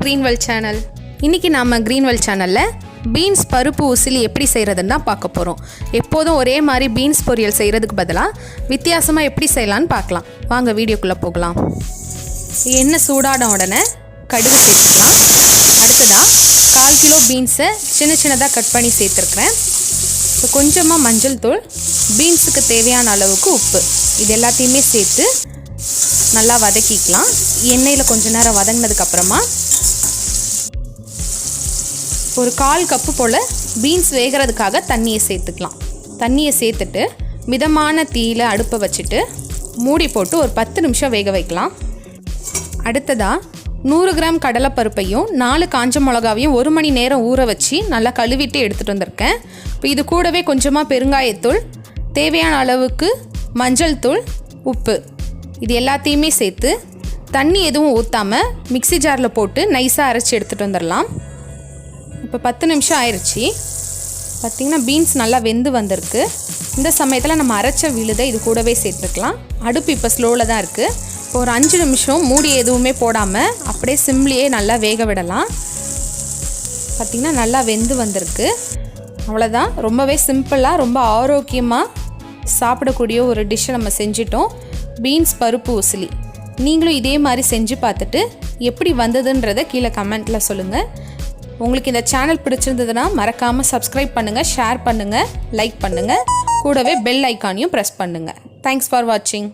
greenwell channel. இன்னைக்கு நாம greenwell channelல beans பருப்பு உசிலி எப்படி செய்யறதுன்னு தான் பார்க்க போறோம். எப்போதும் ஒரே மாதிரி பீன்ஸ் பொரியல் செய்யறதுக்கு பதிலா வித்தியாசமா எப்படி செய்யலாம்னு பார்க்கலாம். வாங்க வீடியோக்குள்ள போகலாம். எண்ணெய் சூடான உடனே கடுகு சேர்த்துக்கலாம். அடுத்ததா 1/4 கிலோ பீன்ஸை சின்னதா கட் பண்ணி சேர்த்துக்கிறேன். கொஞ்சமா மஞ்சள் தூள், பீன்ஸுக்கு தேவையான அளவுக்கு உப்பு, இது எல்லாத்தையுமே சேர்த்து நல்லா வதக்கிக்கலாம். எண்ணெயில் கொஞ்ச நேரம் வதங்கினதுக்கு அப்புறமா ஒரு 1/4 கப்பு போல் பீன்ஸ் வேகிறதுக்காக தண்ணியை சேர்த்துக்கலாம். தண்ணியை சேர்த்துட்டு மிதமான தீயில அடுப்பை வச்சுட்டு மூடி போட்டு ஒரு 10 நிமிஷம் வேக வைக்கலாம். அடுத்ததாக 100 கிராம் கடலைப்பருப்பையும் 4 காஞ்ச மிளகாவையும் 1 மணி நேரம் ஊற வச்சு நல்லா கழுவிட்டு எடுத்துகிட்டு வந்திருக்கேன். இப்போ இது கூடவே கொஞ்சமாக பெருங்காயத்தூள், தேவையான அளவுக்கு மஞ்சள் தூள், உப்பு, இது எல்லாத்தையுமே சேர்த்து தண்ணி எதுவும் ஊற்றாமல் மிக்ஸி ஜாரில் போட்டு நைஸாக அரைச்சி எடுத்துகிட்டு வந்துடலாம். இப்போ 10 நிமிஷம் ஆயிடுச்சு. பார்த்திங்கன்னா பீன்ஸ் நல்லா வெந்து வந்திருக்கு. இந்த சமயத்தில் நம்ம அரைச்ச விழுதை இது கூடவே சேர்த்துக்கலாம். அடுப்பு இப்போ ஸ்லோவில் தான் இருக்குது. இப்போ ஒரு 5 நிமிஷம் மூடி எதுவுமே போடாமல் அப்படியே சிம்லேயே நல்லா வேக விடலாம். பார்த்திங்கன்னா நல்லா வெந்து வந்திருக்கு. அவ்வளோதான், ரொம்பவே சிம்பிளாக ரொம்ப ஆரோக்கியமாக சாப்பிடக்கூடிய ஒரு டிஷ்ஷை நம்ம செஞ்சிட்டோம். பீன்ஸ் பருப்பு உசிலி. நீங்களும் இதே மாதிரி செஞ்சு பார்த்துட்டு எப்படி வந்ததுன்றதை கீழே கமெண்ட்டில் சொல்லுங்கள். உங்களுக்கு இந்த சேனல் பிடிச்சிருந்ததுன்னா மறக்காமல் சப்ஸ்கிரைப் பண்ணுங்கள், ஷேர் பண்ணுங்கள், லைக் பண்ணுங்கள், கூடவே பெல் ஐக்கானையும் ப்ரெஸ் பண்ணுங்கள். தேங்க்ஸ் ஃபார் வாட்சிங்.